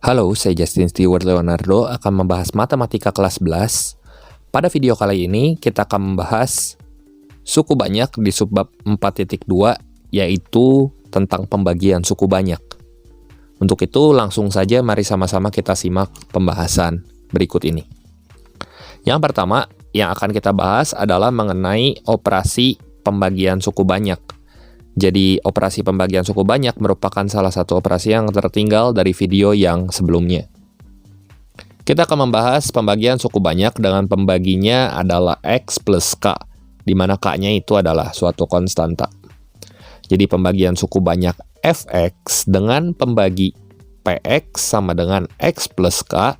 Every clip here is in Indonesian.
Halo, saya Justin Stewart Leonardo akan membahas matematika kelas 11. Pada video kali ini, kita akan membahas suku banyak di subbab 4.2, yaitu tentang pembagian suku banyak. Untuk itu, langsung saja mari sama-sama kita simak pembahasan berikut ini. Yang pertama, yang akan kita bahas adalah mengenai operasi pembagian suku banyak. Jadi, operasi pembagian suku banyak merupakan salah satu operasi yang tertinggal dari video yang sebelumnya. Kita akan membahas pembagian suku banyak dengan pembaginya adalah X plus K, di mana K-nya itu adalah suatu konstanta. Jadi, pembagian suku banyak Fx dengan pembagi Px sama dengan X plus K,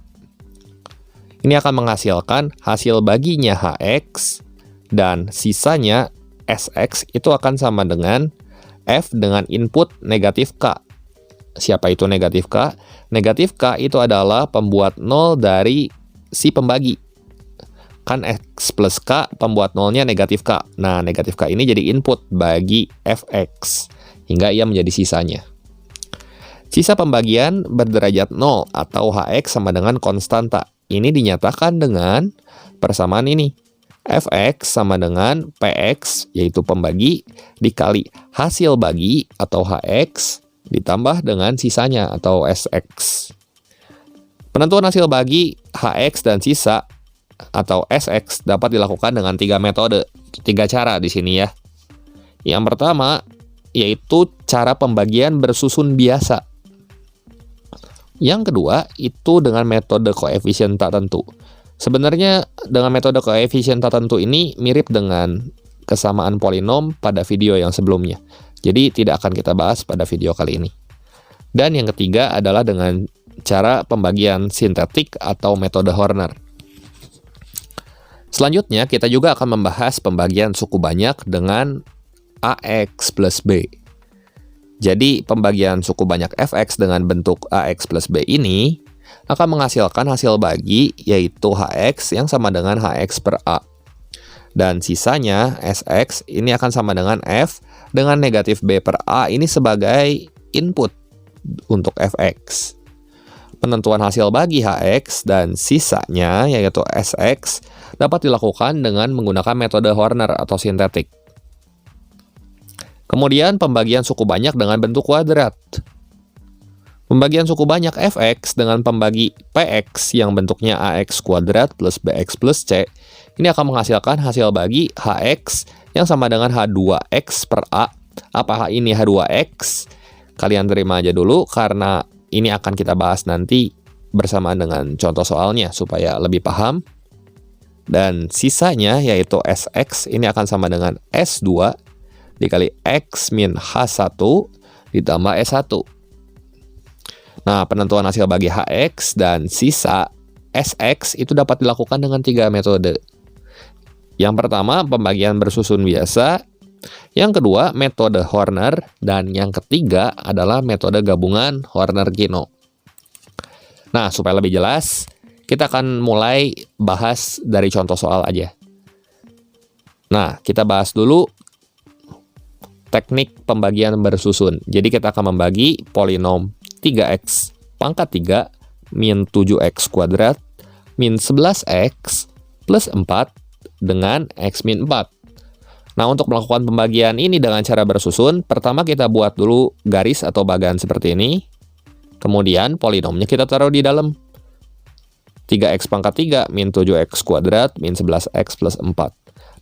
ini akan menghasilkan hasil baginya Hx, dan sisanya Sx itu akan sama dengan F dengan input negatif K. Siapa itu negatif K? Negatif K itu adalah pembuat 0 dari si pembagi. Kan X plus K, pembuat 0-nya negatif K. Nah, negatif K ini jadi input bagi Fx, hingga ia menjadi sisanya. Sisa pembagian berderajat 0 atau Hx sama dengan konstanta. Ini dinyatakan dengan persamaan ini. Fx sama dengan Px, yaitu pembagi, dikali hasil bagi atau Hx, ditambah dengan sisanya atau Sx. Penentuan hasil bagi, Hx, dan sisa atau Sx dapat dilakukan dengan 3 metode, 3 cara di sini ya. Yang pertama, yaitu cara pembagian bersusun biasa. Yang kedua, itu dengan metode koefisien tak tentu. Sebenarnya dengan metode koefisien tak tentu ini mirip dengan kesamaan polinom pada video yang sebelumnya. Jadi tidak akan kita bahas pada video kali ini. Dan yang ketiga adalah dengan cara pembagian sintetik atau metode Horner. Selanjutnya kita juga akan membahas pembagian suku banyak dengan AX plus B. Jadi pembagian suku banyak Fx dengan bentuk AX plus B ini akan menghasilkan hasil bagi, yaitu Hx yang sama dengan Hx per A. Dan sisanya, Sx, ini akan sama dengan F dengan negatif B per A ini sebagai input untuk Fx. Penentuan hasil bagi Hx dan sisanya, yaitu Sx, dapat dilakukan dengan menggunakan metode Horner atau sintetik. Kemudian, pembagian suku banyak dengan bentuk kuadrat. Pembagian suku banyak Fx dengan pembagi Px yang bentuknya Ax kuadrat plus Bx plus C, ini akan menghasilkan hasil bagi Hx yang sama dengan H2x per A. Apa ini H2x? Kalian terima aja dulu karena ini akan kita bahas nanti bersamaan dengan contoh soalnya supaya lebih paham. Dan sisanya yaitu Sx ini akan sama dengan S2 dikali X min H1 ditambah S1. Nah, penentuan hasil bagi Hx dan sisa Sx itu dapat dilakukan dengan 3 metode. Yang pertama, pembagian bersusun biasa. Yang kedua, metode Horner. Dan yang ketiga adalah metode gabungan Horner-Kino. Nah, supaya lebih jelas, kita akan mulai bahas dari contoh soal aja. Nah, kita bahas dulu teknik pembagian bersusun. Jadi kita akan membagi polinom 3x pangkat 3 min 7x kuadrat min 11x plus 4 dengan x min 4. Nah, untuk melakukan pembagian ini dengan cara bersusun, pertama kita buat dulu garis atau bagan seperti ini. Kemudian polinomnya kita taruh di dalam. 3x pangkat 3 min 7x kuadrat min 11x plus 4.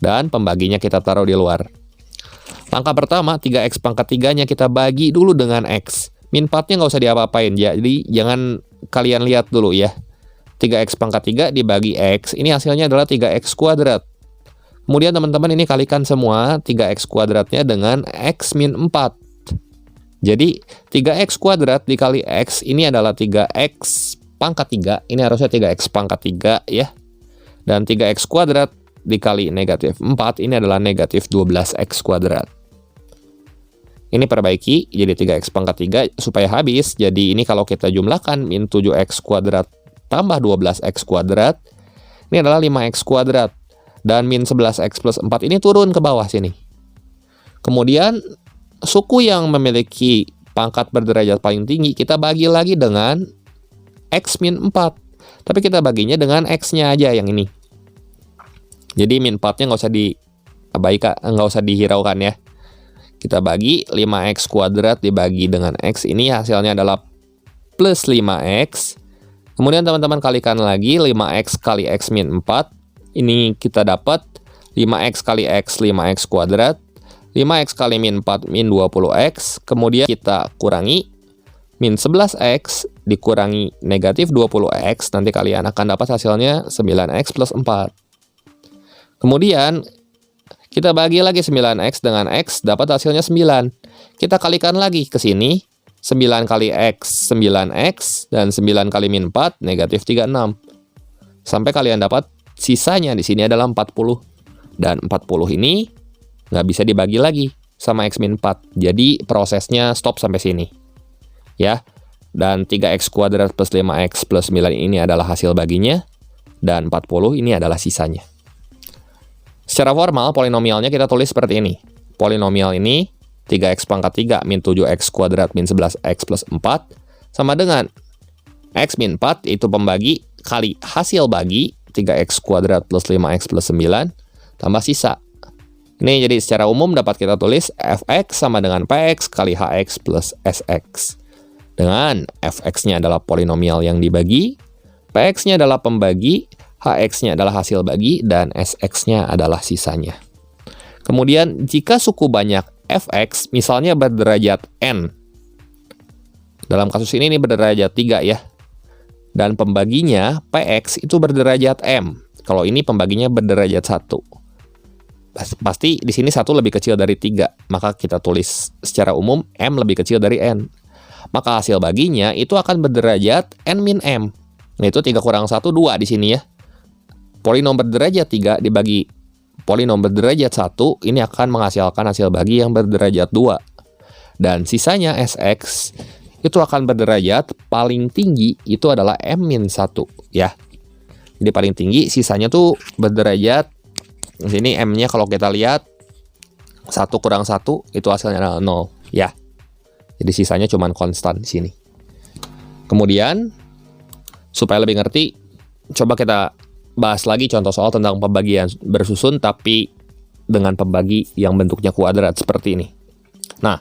Dan pembaginya kita taruh di luar. Langkah pertama, 3x pangkat 3-nya kita bagi dulu dengan x. Min 4-nya nggak usah diapa-apain, jadi jangan kalian lihat dulu ya. 3x pangkat 3 dibagi x, ini hasilnya adalah 3x kuadrat. Kemudian teman-teman ini kalikan semua 3x kuadratnya dengan x min 4. Jadi 3x kuadrat dikali x, ini adalah 3x pangkat 3, ini harusnya 3x pangkat 3 ya. Dan 3x kuadrat dikali negatif 4, ini adalah negatif 12x kuadrat. Ini perbaiki jadi 3x pangkat 3 supaya habis. Jadi ini kalau kita jumlahkan min 7x kuadrat tambah 12x kuadrat, ini adalah 5x kuadrat. Dan min 11x plus 4 ini turun ke bawah sini. Kemudian suku yang memiliki pangkat berderajat paling tinggi kita bagi lagi dengan X min 4. Tapi kita baginya dengan X-nya aja yang ini. Jadi min 4-nya nggak usah diabaikan, nggak usah dihiraukan ya. Kita bagi 5X kuadrat dibagi dengan X, ini hasilnya adalah plus 5X. Kemudian teman-teman kalikan lagi 5X kali X min 4. Ini kita dapat 5X kali X, 5X kuadrat. 5X kali min 4, min 20X. Kemudian kita kurangi min 11X dikurangi negatif 20X. Nanti kalian akan dapat hasilnya 9X plus 4. Kemudian kita bagi lagi 9X dengan X, dapat hasilnya 9. Kita kalikan lagi ke sini. 9 kali X, 9X. Dan 9 kali min 4, negatif 36. Sampai kalian dapat sisanya di sini adalah 40. Dan 40 ini nggak bisa dibagi lagi sama X min 4. Jadi prosesnya stop sampai sini. Ya. Dan 3X kuadrat plus 5X plus 9 ini adalah hasil baginya. Dan 40 ini adalah sisanya. Secara formal, polinomialnya kita tulis seperti ini. Polinomial ini 3X pangkat 3 min 7X kuadrat min 11X plus 4 sama dengan X min 4 itu pembagi kali hasil bagi 3X kuadrat plus 5X plus 9 tambah sisa. Ini jadi secara umum dapat kita tulis fx sama dengan px kali hx plus sx. Dengan fx-nya adalah polinomial yang dibagi, px-nya adalah pembagi, hx-nya adalah hasil bagi, dan sx-nya adalah sisanya. Kemudian jika suku banyak fx misalnya berderajat n, dalam kasus ini berderajat 3 ya, dan pembaginya px itu berderajat m. Kalau ini pembaginya berderajat 1. Pasti di sini 1 lebih kecil dari 3, maka kita tulis secara umum M lebih kecil dari N. Maka hasil baginya itu akan berderajat N min M. Nah, itu 3 kurang 1, 2 di sini ya. Polinom berderajat 3 dibagi polinom berderajat 1, ini akan menghasilkan hasil bagi yang berderajat 2. Dan sisanya Sx itu akan berderajat paling tinggi itu adalah M min 1 ya. Jadi paling tinggi, sisanya tuh berderajat. Di sini M-nya kalau kita lihat 1 kurang 1 itu hasilnya adalah 0 ya. Jadi sisanya cuma konstan di sini. Kemudian supaya lebih ngerti, coba kita bahas lagi contoh soal tentang pembagian bersusun tapi dengan pembagi yang bentuknya kuadrat seperti ini. Nah,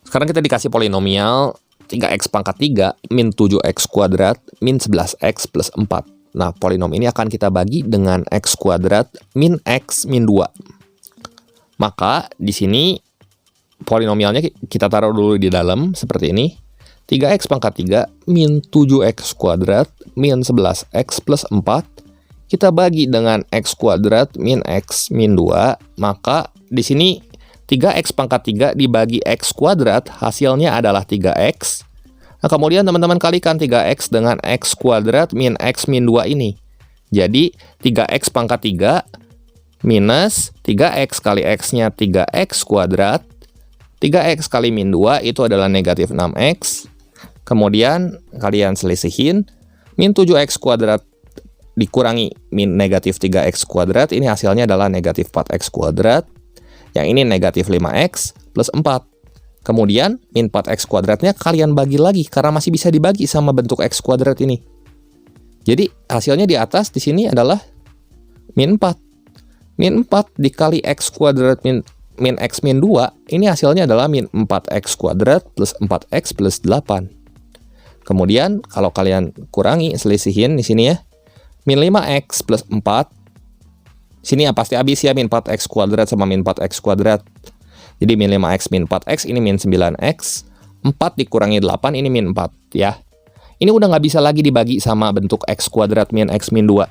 sekarang kita dikasih polinomial 3x pangkat 3 min 7x kuadrat min 11x plus 4. Nah, polinom ini akan kita bagi dengan x kuadrat min x min 2. Maka di sini polinomialnya kita taruh dulu di dalam seperti ini. 3x pangkat 3 min 7x kuadrat min 11x plus 4. Kita bagi dengan x kuadrat min x min 2. Maka di sini 3x pangkat 3 dibagi x kuadrat hasilnya adalah 3x. Nah, kemudian teman-teman kalikan 3x dengan x kuadrat min x min 2 ini. Jadi 3x pangkat 3 minus 3x kali x-nya 3x kuadrat. 3x kali min 2 itu adalah negatif 6x. Kemudian kalian selisihin. Min 7x kuadrat dikurangi min negatif 3x kuadrat. Ini hasilnya adalah negatif 4x kuadrat. Yang ini negatif 5x plus 4. Kemudian min 4x kuadratnya kalian bagi lagi karena masih bisa dibagi sama bentuk x kuadrat ini. Jadi hasilnya di atas di sini adalah min 4. Min 4 dikali x kuadrat min x min 2, ini hasilnya adalah min 4x kuadrat plus 4x plus 8. Kemudian kalau kalian kurangi, selisihin di sini ya. Min 5x plus 4. Sini ya pasti habis ya min 4x kuadrat sama min 4x kuadrat. Jadi min 5x min 4x ini min 9x. 4 dikurangi 8 ini min 4 ya. Ini udah nggak bisa lagi dibagi sama bentuk x kuadrat min x min 2.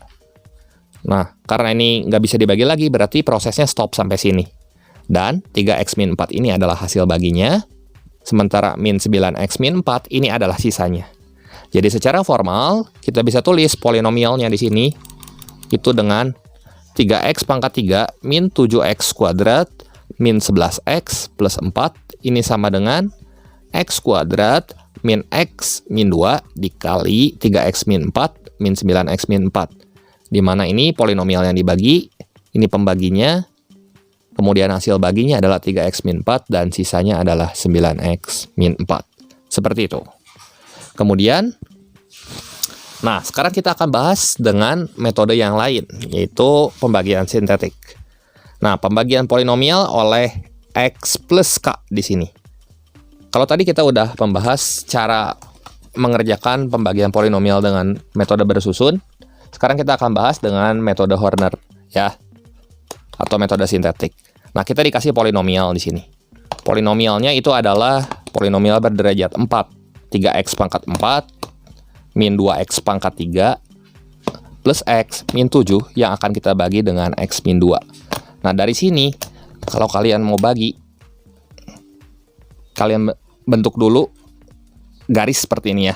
Nah, karena ini nggak bisa dibagi lagi berarti prosesnya stop sampai sini. Dan 3x min 4 ini adalah hasil baginya. Sementara min 9x min 4 ini adalah sisanya. Jadi secara formal kita bisa tulis polinomialnya di sini itu dengan 3x pangkat 3 min 7x kuadrat min 11x plus 4 ini sama dengan x kuadrat min x min 2 dikali 3x min 4 min 9x min 4. Dimana ini polinomial yang dibagi, ini pembaginya, kemudian hasil baginya adalah 3x min 4 dan sisanya adalah 9x min 4. Seperti itu. Kemudian Nah, sekarang kita akan bahas dengan metode yang lain, yaitu pembagian sintetik. Nah, pembagian polinomial oleh X plus K di sini. Kalau tadi kita udah membahas cara mengerjakan pembagian polinomial dengan metode bersusun, sekarang kita akan bahas dengan metode Horner, ya, atau metode sintetik. Nah, kita dikasih polinomial di sini. Polinomialnya itu adalah polinomial berderajat 4, 3x pangkat 4, min 2x pangkat 3, plus x min 7 yang akan kita bagi dengan x min 2. Nah, dari sini, kalau kalian mau bagi, kalian bentuk dulu garis seperti ini ya.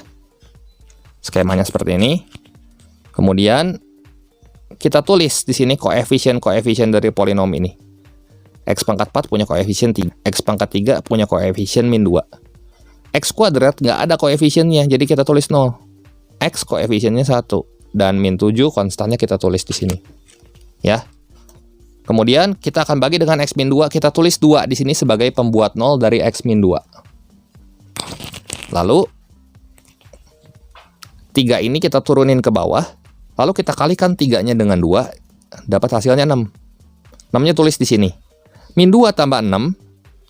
Skemanya seperti ini. Kemudian, kita tulis di sini koefisien dari polinom ini. X pangkat 4 punya koefisien 3, X pangkat 3 punya koefisien min 2. X kuadrat nggak ada koefisiennya, jadi kita tulis 0. X koefisiennya 1, dan min 7 konstannya kita tulis di sini. Ya. Kemudian kita akan bagi dengan X min 2, kita tulis 2 di sini sebagai pembuat 0 dari X min 2. Lalu 3 ini kita turunin ke bawah, lalu kita kalikan 3-nya dengan 2, dapat hasilnya 6. 6-nya tulis di sini. Min 2 tambah 6,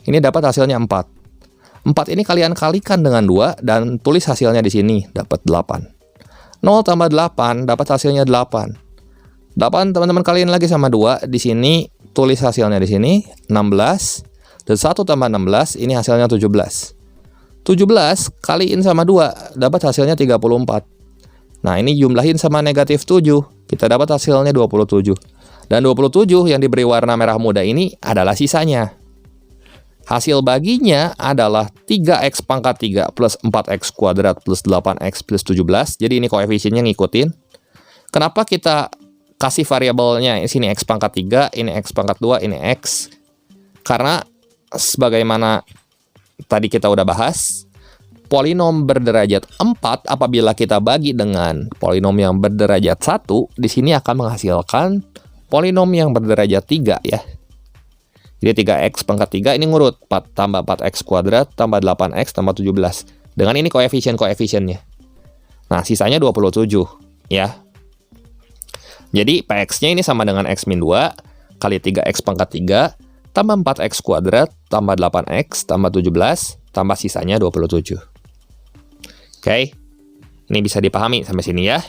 ini dapat hasilnya 4. 4 ini kalian kalikan dengan 2 dan tulis hasilnya di sini, dapat 8. 0 tambah 8 dapat hasilnya 8. 8 teman-teman kalian lagi sama 2, di sini tulis hasilnya di sini 16, dan 1 tambah 16 ini hasilnya 17. 17 kaliin sama 2 dapat hasilnya 34. Nah, ini jumlahin sama negatif 7, kita dapat hasilnya 27. Dan 27 yang diberi warna merah muda ini adalah sisanya. Hasil baginya adalah 3x pangkat 3 plus 4x kuadrat plus 8x plus 17. Jadi ini koefisiennya ngikutin. Kenapa kita kasih variabelnya di sini x pangkat 3, ini x pangkat 2, ini x? Karena sebagaimana tadi kita udah bahas, polinom berderajat 4 apabila kita bagi dengan polinom yang berderajat 1, di sini akan menghasilkan polinom yang berderajat 3 ya. Jadi 3x pangkat 3 ini ngurut 4 tambah 4x kuadrat tambah 8x tambah 17. Dengan ini koefisiennya. Nah, sisanya 27 ya. Jadi Px-nya ini sama dengan x min 2 kali 3x pangkat 3 tambah 4x kuadrat tambah 8x tambah 17 tambah sisanya 27. Oke. Ini bisa dipahami sampai sini ya.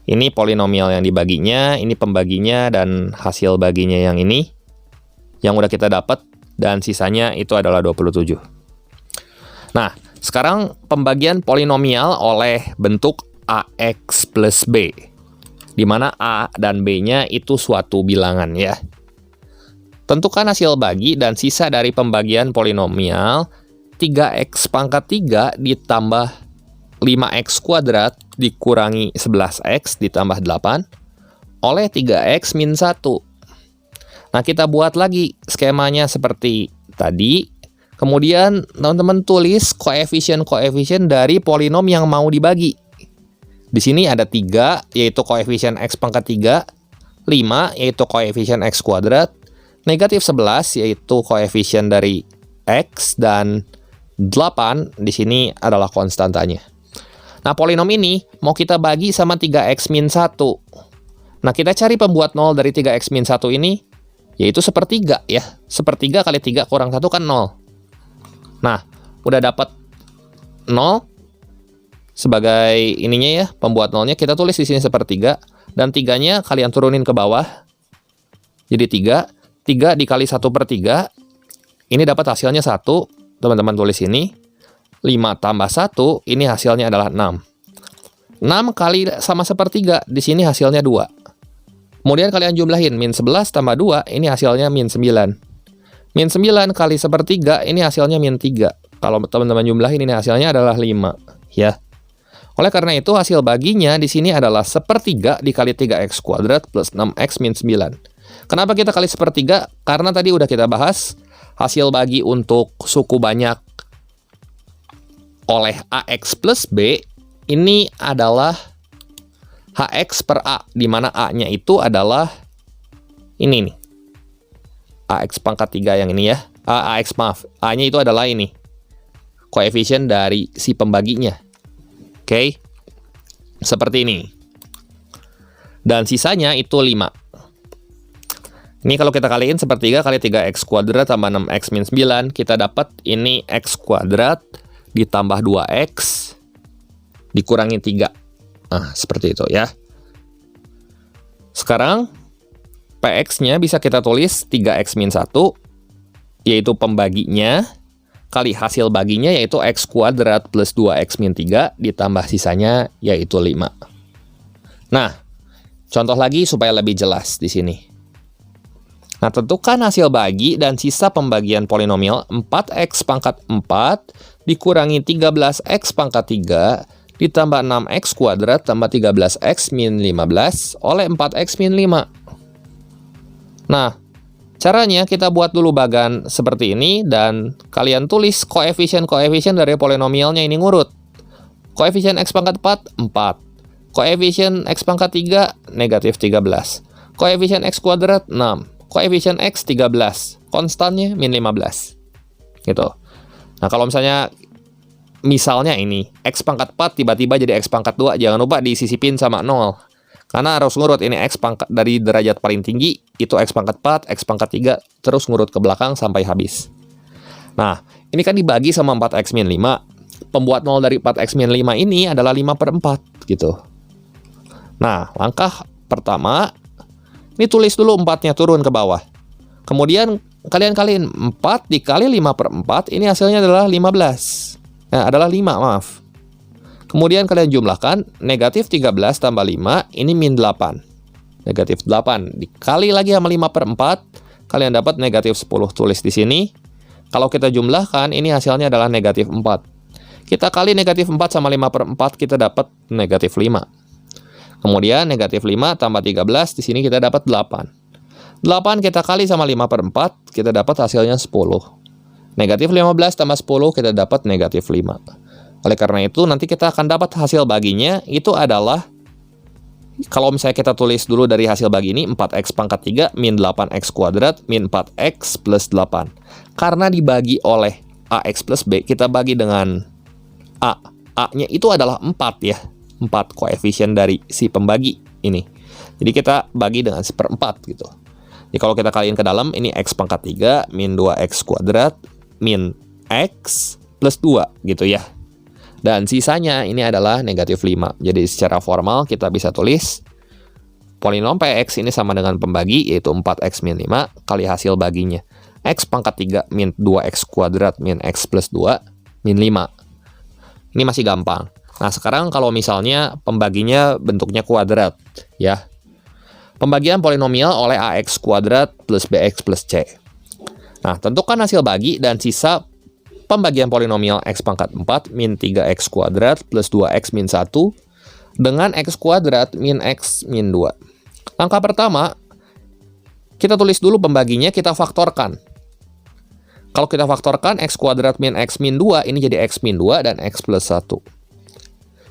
Ini polinomial yang dibaginya, ini pembaginya, dan hasil baginya yang ini. Yang udah kita dapat, dan sisanya itu adalah 27. Nah, sekarang pembagian polinomial oleh bentuk AX plus B. Di mana A dan B-nya itu suatu bilangan ya. Tentukan hasil bagi dan sisa dari pembagian polinomial 3x pangkat 3 ditambah 5x kuadrat dikurangi 11x ditambah 8 oleh 3x min 1. Nah, kita buat lagi skemanya seperti tadi. Kemudian teman-teman tulis koefisien-koefisien dari polinom yang mau dibagi. Di sini ada 3, yaitu koefisien x pangkat 3, 5, yaitu koefisien x kuadrat, negatif 11, yaitu koefisien dari x, dan 8 di sini adalah konstantanya. Nah, polinom ini mau kita bagi sama 3x min 1. Nah, kita cari pembuat 0 dari 3x min 1 ini, yaitu sepertiga ya. Sepertiga kali 3 kurang 1 kan 0. Nah, udah dapat 0 sebagai ininya ya, pembuat 0-nya. Kita tulis di sini sepertiga, dan 3-nya kalian turunin ke bawah. Jadi 3 dikali 1/3, ini dapat hasilnya 1. Teman-teman tulis ini. 5 tambah 1, ini hasilnya adalah 6. 6 kali sama sepertiga, di sini hasilnya 2. Kemudian kalian jumlahin, min 11 tambah 2, ini hasilnya min 9. Min 9 kali sepertiga, ini hasilnya min 3. Kalau teman-teman jumlahin, ini hasilnya adalah 5. Ya. Oleh karena itu, hasil baginya di sini adalah sepertiga dikali 3x kuadrat plus 6x min 9. Kenapa kita kali sepertiga? Karena tadi udah kita bahas, hasil bagi untuk suku banyak oleh AX plus B ini adalah HX per A, di mana A-nya itu adalah ini nih. AX pangkat 3 yang ini ya. A-nya itu adalah ini. Koefisien dari si pembaginya. Oke. Seperti ini. Dan sisanya itu 5. Ini kalau kita kaliin sepertiga kali 3x kuadrat tambah 6x min 9, kita dapat ini x kuadrat ditambah 2x dikurangi 3. Nah, seperti itu ya. Sekarang px-nya bisa kita tulis 3x min 1, yaitu pembaginya, kali hasil baginya yaitu x kuadrat plus 2x min 3, ditambah sisanya yaitu 5. Nah, contoh lagi supaya lebih jelas di sini. Nah, tentukan hasil bagi dan sisa pembagian polinomial 4x pangkat 4 dikurangi 13x pangkat 3 ditambah 6x kuadrat tambah 13x min 15 oleh 4x min 5. Nah, caranya kita buat dulu bagan seperti ini dan kalian tulis koefisien-koefisien dari polinomialnya ini ngurut. Koefisien x pangkat 4, 4. Koefisien x pangkat 3, negatif 13. Koefisien x kuadrat, 6. Koefisien x 13. Konstannya min 15. Gitu. Nah, kalau misalnya ini, x pangkat 4 tiba-tiba jadi x pangkat 2, jangan lupa disisipin sama 0. Karena harus ngurut, ini x pangkat dari derajat paling tinggi, itu x pangkat 4, x pangkat 3, terus ngurut ke belakang sampai habis. Nah, ini kan dibagi sama 4x min 5. Pembuat 0 dari 4x min 5 ini adalah 5/4, gitu. Nah, langkah pertama, ini tulis dulu 4-nya turun ke bawah. Kemudian kalian kaliin 4 dikali 5/4, ini hasilnya adalah 15. Nah, adalah 5, maaf. Kemudian kalian jumlahkan, negatif 13 tambah 5, ini min 8. Negatif 8. Dikali lagi sama 5/4, kalian dapat negatif 10. Tulis di sini. Kalau kita jumlahkan, ini hasilnya adalah negatif 4. Kita kali negatif 4 sama 5/4, kita dapat negatif 5. Kemudian negatif 5 tambah 13, di sini kita dapat 8. 8 kita kali sama 5/4, kita dapat hasilnya 10. Negatif 15 tambah 10, kita dapat negatif 5. Oleh karena itu, nanti kita akan dapat hasil baginya, itu adalah, kalau misalnya kita tulis dulu dari hasil bagi ini, 4x pangkat 3 min 8x kuadrat min 4x plus 8. Karena dibagi oleh ax plus b, kita bagi dengan a. A-nya itu adalah 4 ya. 4 koefisien dari si pembagi ini. Jadi kita bagi dengan 1/4 gitu. Jadi kalau kita kaliin ke dalam, ini x pangkat 3 min 2x kuadrat min x plus 2 gitu ya. Dan sisanya ini adalah negatif 5. Jadi secara formal kita bisa tulis polinom px ini sama dengan pembagi, yaitu 4x min 5 kali hasil baginya. X pangkat 3 min 2x kuadrat min x plus 2 min 5. Ini masih gampang. Nah, sekarang kalau misalnya pembaginya bentuknya kuadrat ya. Pembagian polinomial oleh ax kuadrat plus bx plus c. Nah, tentukan hasil bagi dan sisa pembagian polinomial x pangkat 4 min 3x kuadrat plus 2x min 1 dengan x kuadrat min x min 2. Langkah pertama, kita tulis dulu pembaginya, kita faktorkan. Kalau kita faktorkan, x kuadrat min x min 2, ini jadi x min 2 dan x plus 1.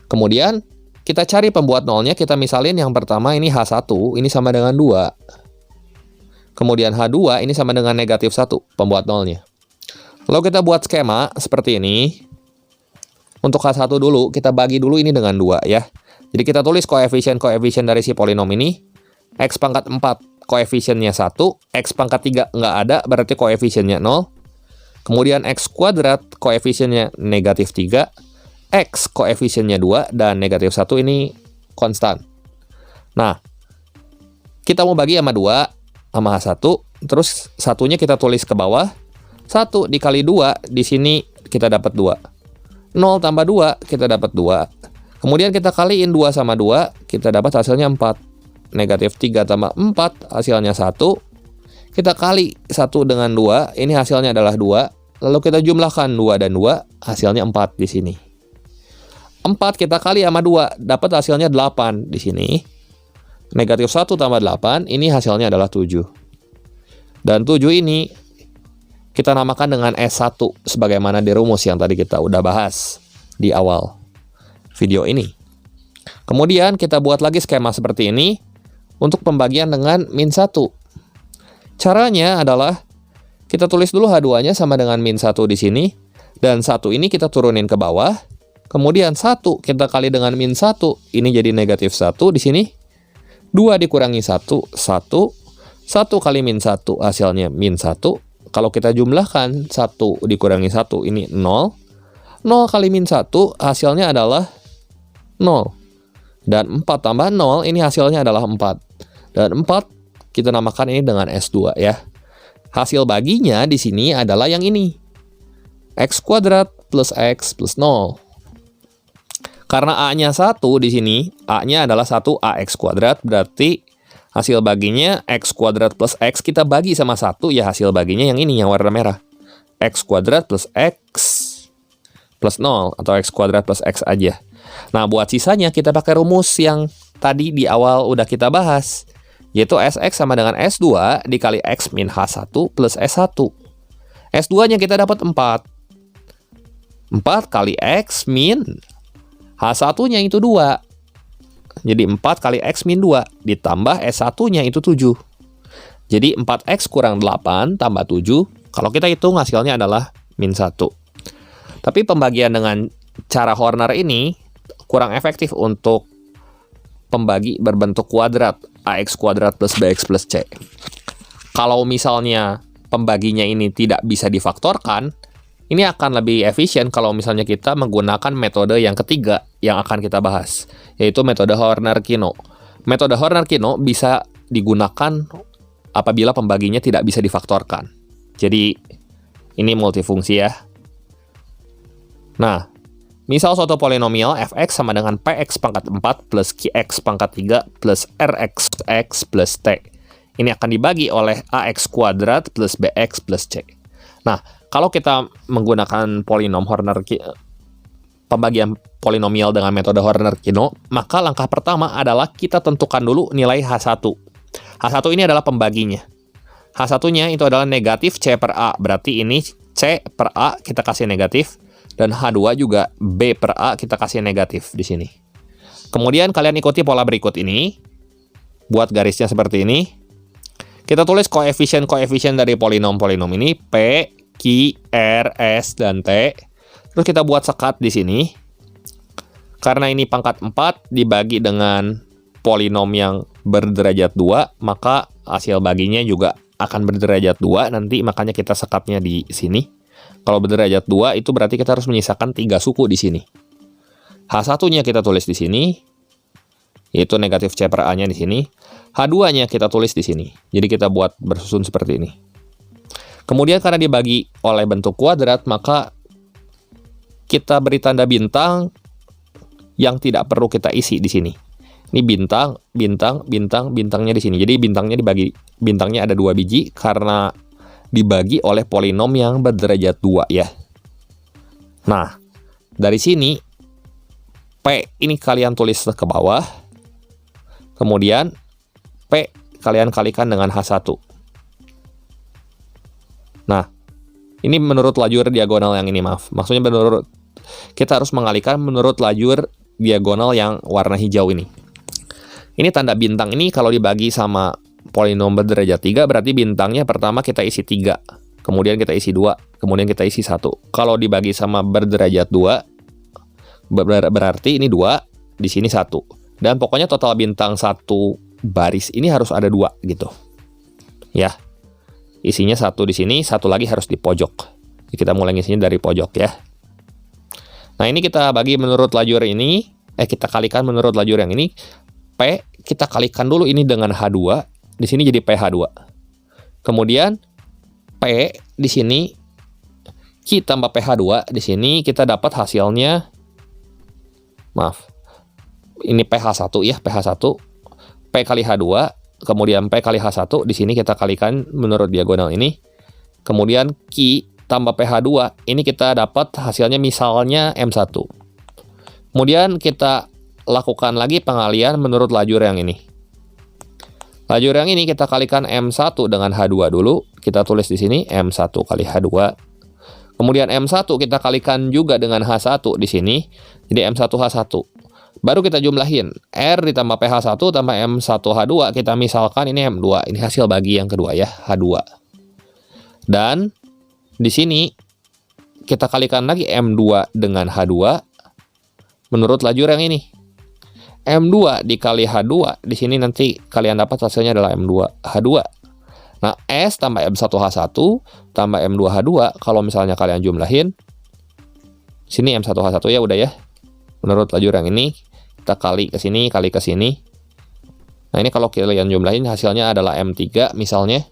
Kemudian, kita cari pembuat nolnya, kita misalin yang pertama ini H1, ini sama dengan 2. Kemudian H2 ini sama dengan negatif 1, pembuat nolnya. Lalu kita buat skema seperti ini. Untuk H1 dulu, kita bagi dulu ini dengan 2 ya. Jadi kita tulis koefisien-koefisien dari si polinom ini. X pangkat 4, koefisiennya 1. X pangkat 3 nggak ada, berarti koefisiennya 0. Kemudian X kuadrat, koefisiennya negatif 3. X koefisiennya 2, dan negatif 1 ini konstan. Nah, kita mau bagi sama 2. Sama H1, terus satunya kita tulis ke bawah. 1 dikali 2, di sini kita dapat 2. 0 tambah 2, kita dapat 2. Kemudian kita kaliin 2 sama 2, kita dapat hasilnya 4. Negatif 3 tambah 4, hasilnya 1. Kita kali 1 dengan 2, ini hasilnya adalah 2. Lalu kita jumlahkan 2 dan 2, hasilnya 4 di sini. 4 kita kali sama 2, dapat hasilnya 8 di sini. Negatif 1 tambah 8, ini hasilnya adalah 7. Dan 7 ini kita namakan dengan S1, sebagaimana di rumus yang tadi kita udah bahas di awal video ini. Kemudian kita buat lagi skema seperti ini untuk pembagian dengan min 1. Caranya adalah kita tulis dulu H2-nya sama dengan min 1 di sini, dan 1 ini kita turunin ke bawah. Kemudian 1 kita kali dengan min 1, ini jadi negatif 1 di sini. 2 dikurangi 1, 1. 1 kali min 1 hasilnya min 1. Kalau kita jumlahkan 1 dikurangi 1 ini 0. 0 kali min 1 hasilnya adalah 0. Dan 4 tambah 0 ini hasilnya adalah 4. Dan 4 kita namakan ini dengan S2 ya. Hasil baginya di sini adalah yang ini. X kuadrat plus X plus 0. Karena A-nya 1 di sini, A-nya adalah 1 AX kuadrat, berarti hasil baginya X kuadrat plus X, kita bagi sama 1, ya hasil baginya yang ini, yang warna merah. X kuadrat plus X plus 0, atau X kuadrat plus X aja. Nah, buat sisanya kita pakai rumus yang tadi di awal udah kita bahas, yaitu Sx sama dengan S2 dikali X min H1 plus S1. S2-nya kita dapat 4. 4 kali X min H1-nya itu 2. Jadi 4 kali X min 2 ditambah S1-nya itu 7. Jadi 4X kurang 8 tambah 7. Kalau kita hitung hasilnya adalah min 1. Tapi pembagian dengan cara Horner ini kurang efektif untuk pembagi berbentuk kuadrat. AX kuadrat plus BX plus C. Kalau misalnya pembaginya ini tidak bisa difaktorkan, ini akan lebih efisien kalau misalnya kita menggunakan metode yang ketiga yang akan kita bahas, yaitu metode Horner-Kino. Metode Horner-Kino bisa digunakan apabila pembaginya tidak bisa difaktorkan. Jadi, ini multifungsi ya. Nah, misal suatu polinomial fx sama dengan px pangkat 4 plus qx pangkat 3 plus rx x plus t. Ini akan dibagi oleh ax kuadrat plus bx plus c. Nah, kalau kita menggunakan pembagian polinomial dengan metode Horner-Kino, maka langkah pertama adalah kita tentukan dulu nilai H1. H1 ini adalah pembaginya. H1-nya itu adalah negatif C per A, berarti ini C per A kita kasih negatif, dan H2 juga B per A kita kasih negatif di sini. Kemudian kalian ikuti pola berikut ini, buat garisnya seperti ini. Kita tulis koefisien-koefisien dari polinom-polinom ini, P, Q, R, S, dan T. Terus kita buat sekat di sini. Karena ini pangkat 4 dibagi dengan polinom yang berderajat 2, maka hasil baginya juga akan berderajat 2 nanti, makanya kita sekatnya di sini. Kalau berderajat 2 itu berarti kita harus menyisakan 3 suku di sini. H1-nya kita tulis di sini, yaitu negatif C per A-nya di sini. H2-nya kita tulis di sini. Jadi kita buat bersusun seperti ini. Kemudian karena dibagi oleh bentuk kuadrat, maka kita beri tanda bintang yang tidak perlu kita isi di sini. Ini bintang, bintang, bintang, bintangnya di sini. Jadi bintangnya ada 2 biji karena dibagi oleh polinom yang berderajat 2 ya. Nah, dari sini P ini kalian tulis ke bawah. Kemudian P kalian kalikan dengan H1. Nah, ini menurut lajur diagonal yang ini, maaf. Maksudnya kita harus mengalihkan menurut lajur diagonal yang warna hijau ini. Ini tanda bintang ini kalau dibagi sama polinom berderajat 3, berarti bintangnya pertama kita isi 3, kemudian kita isi 2, kemudian kita isi 1. Kalau dibagi sama berderajat 2, berarti ini 2, di sini 1. Dan pokoknya total bintang 1 baris ini harus ada 2 gitu. Ya. Isinya 1 di sini, 1 lagi harus di pojok. Jadi kita mulai ngisinya dari pojok ya. Nah, ini kita bagi menurut lajur ini, kita kalikan menurut lajur yang ini. P kita kalikan dulu ini dengan H2, di sini jadi PH2. Kemudian P di sini Q tambah PH2, di sini kita dapat hasilnya, maaf, ini PH1 ya, PH1, P kali H2, kemudian P kali H1, di sini kita kalikan menurut diagonal ini. Kemudian Q tambah PH2, ini kita dapat hasilnya misalnya M1. Kemudian kita lakukan lagi pengalian menurut lajur yang ini. Lajur yang ini kita kalikan M1 dengan H2 dulu. Kita tulis di sini M1 kali H2. Kemudian M1 kita kalikan juga dengan H1 di sini. Jadi M1 H1. Baru kita jumlahin. R ditambah PH1 tambah M1 H2. Kita misalkan ini M2. Ini hasil bagi yang kedua ya, H2. Dan di sini kita kalikan lagi M2 dengan H2. menurut lajur yang ini. M2 dikali H2, di sini nanti kalian dapat hasilnya adalah M2 H2. Nah, S tambah M1H1 tambah M2H2, kalau misalnya kalian jumlahin, sini M1H1 ya udah ya. Menurut lajur yang ini, kita kali ke sini, kali ke sini. Nah, ini kalau kalian jumlahin hasilnya adalah M3 misalnya.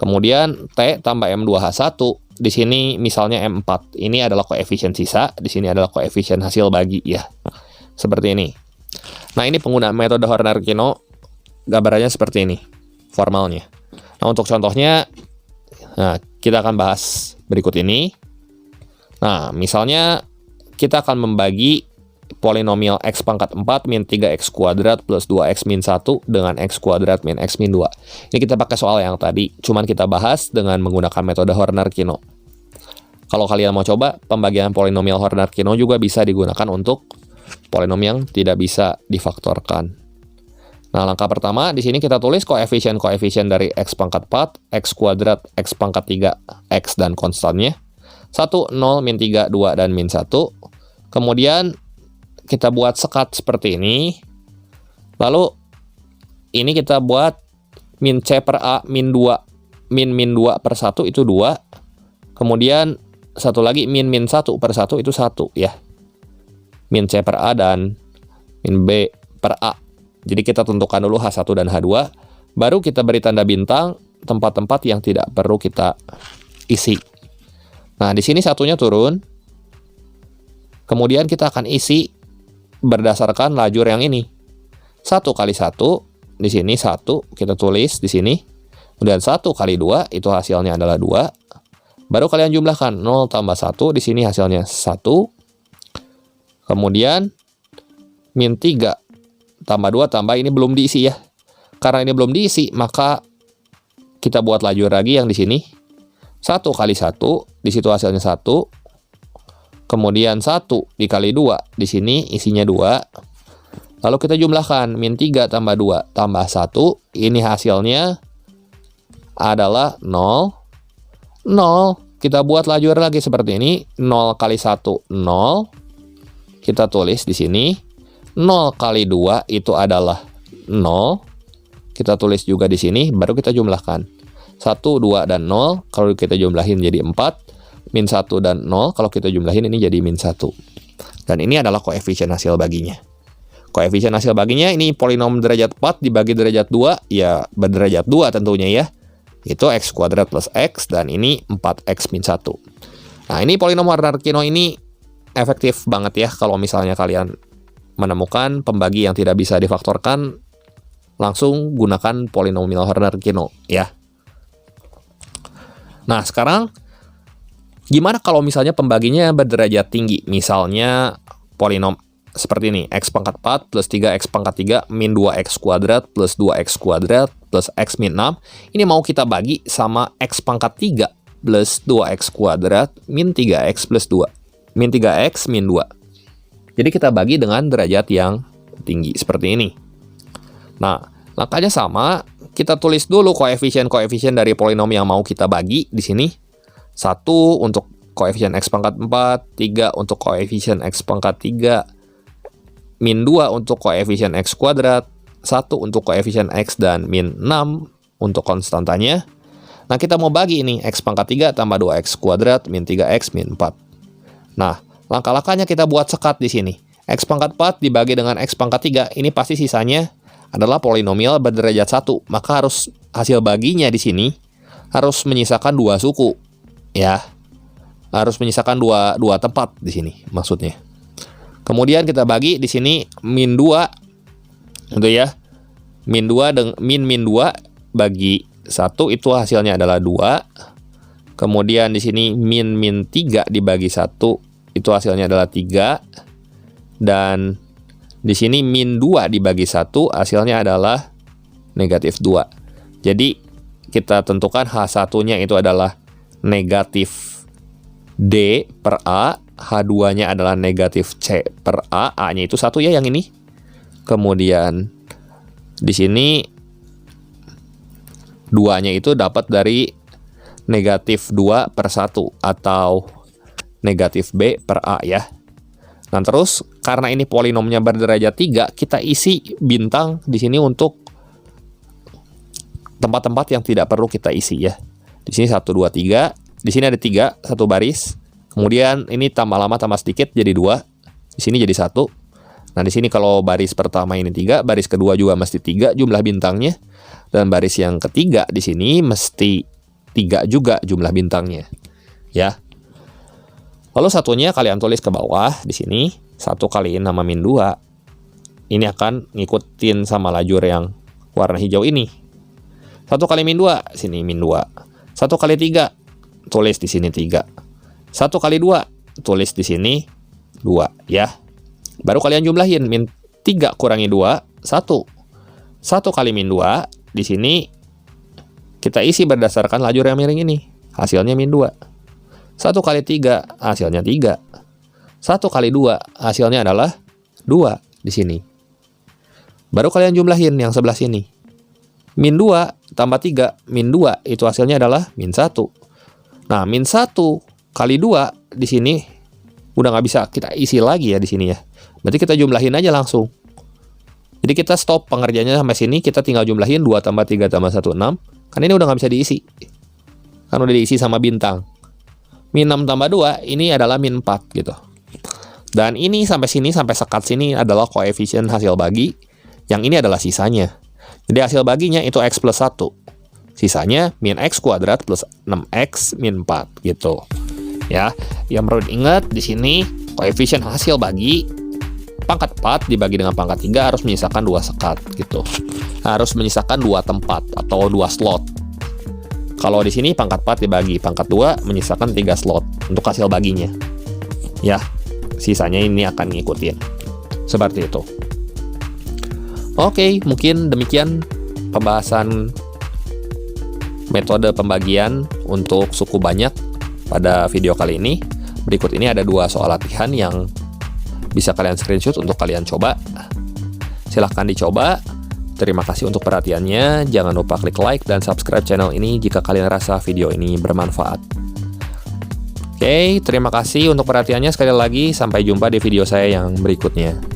Kemudian T tambah M2H1, di sini misalnya M4. Ini adalah koefisien sisa, di sini adalah koefisien hasil bagi ya. Seperti ini. Nah, ini penggunaan metode Horner-Kino, gambarannya seperti ini, formalnya. Nah, untuk contohnya, kita akan bahas berikut ini. Nah, misalnya kita akan membagi polinomial x pangkat 4 min 3x kuadrat plus 2x min 1 dengan x kuadrat min x min 2. Ini kita pakai soal yang tadi, cuman kita bahas dengan menggunakan metode Horner-Kino. Kalau kalian mau coba, pembagian polinomial Horner-Kino juga bisa digunakan untuk polinomial yang tidak bisa difaktorkan. Nah, langkah pertama, di sini kita tulis koefisien-koefisien dari x pangkat 4, x kuadrat, x pangkat 3, x dan konstannya. 1, 0, min 3, 2, dan min 1. Kemudian kita buat sekat seperti ini. Lalu ini kita buat min C per A min 2. Min 2 per 1 itu 2. Kemudian satu lagi min 1 per 1 itu 1 ya. Min C per A dan min B per A. Jadi kita tentukan dulu H1 dan H2. Baru kita beri tanda bintang tempat-tempat yang tidak perlu kita isi. Nah, di sini satunya turun. Kemudian kita akan isi berdasarkan lajur yang ini. 1 kali 1, di sini 1, kita tulis di sini. Kemudian 1 kali 2, itu hasilnya adalah 2. Baru kalian jumlahkan, 0 tambah 1, di sini hasilnya 1. Kemudian, min 3 tambah 2 tambah, ini belum diisi ya. Karena ini belum diisi, maka kita buat lajur lagi yang di sini. 1 kali 1, di situ hasilnya 1. Kemudian 1 dikali 2, di sini isinya 2. Lalu kita jumlahkan, min 3 tambah 2 tambah 1, ini hasilnya adalah 0. 0, kita buat lajur lagi seperti ini, 0 kali 1, 0. Kita tulis di sini, 0 kali 2 itu adalah 0. Kita tulis juga di sini, baru kita jumlahkan. 1, 2, dan 0, kalau kita jumlahin jadi 4. Min 1 dan 0, kalau kita jumlahin ini jadi min 1. Dan ini adalah koefisien hasil baginya. Koefisien hasil baginya ini polinom derajat 4 dibagi derajat 2, ya berderajat 2 tentunya ya. Itu x kuadrat plus x, dan ini 4x min 1. Nah, ini polinom Horner-Kino ini efektif banget ya kalau misalnya kalian menemukan pembagi yang tidak bisa difaktorkan, langsung gunakan polinomial Horner-Kino ya. Nah, sekarang gimana kalau misalnya pembaginya berderajat tinggi? Misalnya polinom seperti ini, x pangkat 4 plus 3x pangkat 3 min 2x kuadrat plus 2x kuadrat plus x min 6. Ini mau kita bagi sama x pangkat 3 plus 2x kuadrat min 3x plus 2. Min 3x min 2. Jadi kita bagi dengan derajat yang tinggi seperti ini. Nah, langkahnya sama. Kita tulis dulu koefisien-koefisien dari polinom yang mau kita bagi di sini. 1 untuk koefisien x pangkat 4, 3 untuk koefisien x pangkat 3, min 2 untuk koefisien x kuadrat, 1 untuk koefisien x, dan min 6 untuk konstantanya. Nah, kita mau bagi ini, x pangkat 3 tambah 2x kuadrat, min 3x, min 4. Nah, langkah-langkahnya kita buat sekat di sini. X pangkat 4 dibagi dengan x pangkat 3, ini pasti sisanya adalah polinomial berderajat 1. Maka harus hasil baginya di sini harus menyisakan 2 suku. Ya, harus menyisakan dua tempat di sini maksudnya. Kemudian kita bagi di sini min 2 gitu ya. Min 2 dengan min 2 bagi 1 itu hasilnya adalah 2. Kemudian di sini min 3 dibagi 1 itu hasilnya adalah 3. Dan di sini min 2 dibagi 1 hasilnya adalah negatif 2. Jadi kita tentukan H1-nya itu adalah negatif D per A, H2-nya adalah negatif C per A, A-nya itu 1 ya yang ini. Kemudian di sini 2-nya itu dapat dari negatif 2 per 1 atau negatif B per A ya. Nah, terus karena ini polinomnya berderajat 3, kita isi bintang di sini untuk tempat-tempat yang tidak perlu kita isi ya. Di sini 1, 2, 3. Di sini ada 3, satu baris. Kemudian ini tambah lama tambah sedikit jadi 2. Di sini jadi 1. Nah, di sini kalau baris pertama ini 3, baris kedua juga mesti 3 jumlah bintangnya. Dan baris yang ketiga di sini mesti 3 juga jumlah bintangnya. Ya. Lalu satunya kalian tulis ke bawah di sini, 1 kaliin nama min 2. Ini akan ngikutin sama lajur yang warna hijau ini. 1 kali min 2, sini min 2. 1 kali 3, tulis di sini 3. 1 kali 2, tulis di sini 2 ya. Baru kalian jumlahin min 3 kurangi 2, 1. 1 kali min 2 di sini kita isi berdasarkan lajur yang miring ini. Hasilnya min 2. 1 kali 3 hasilnya 3. 1 kali 2 hasilnya adalah 2 di sini. Baru kalian jumlahin yang sebelah sini. Min 2 tambah 3, min 2 itu hasilnya adalah min 1. Nah, min 1 kali 2 di sini udah nggak bisa kita isi lagi ya di sini ya. Berarti kita jumlahin aja langsung. Jadi kita stop pengerjaannya sampai sini, kita tinggal jumlahin 2 tambah 3 tambah 1, 6. Kan ini udah nggak bisa diisi. Kan udah diisi sama bintang. Min 6 tambah 2, ini adalah min 4 gitu. Dan ini sampai sini, sampai sekat sini adalah koefisien hasil bagi. Yang ini adalah sisanya. Jadi hasil baginya itu X plus 1. Sisanya min X kuadrat plus 6X min 4 gitu. Ya, yang perlu diingat di sini koefisien hasil bagi pangkat 4 dibagi dengan pangkat 3 harus menyisakan 2 sekat gitu. Harus menyisakan 2 tempat atau 2 slot. Kalau di sini pangkat 4 dibagi pangkat 2 menyisakan 3 slot untuk hasil baginya. Ya, sisanya ini akan ngikutin. Seperti itu. Oke, mungkin demikian pembahasan metode pembagian untuk suku banyak pada video kali ini. Berikut ini ada 2 soal latihan yang bisa kalian screenshot untuk kalian coba. Silahkan dicoba. Terima kasih untuk perhatiannya. Jangan lupa klik like dan subscribe channel ini jika kalian rasa video ini bermanfaat. Oke, terima kasih untuk perhatiannya sekali lagi. Sampai jumpa di video saya yang berikutnya.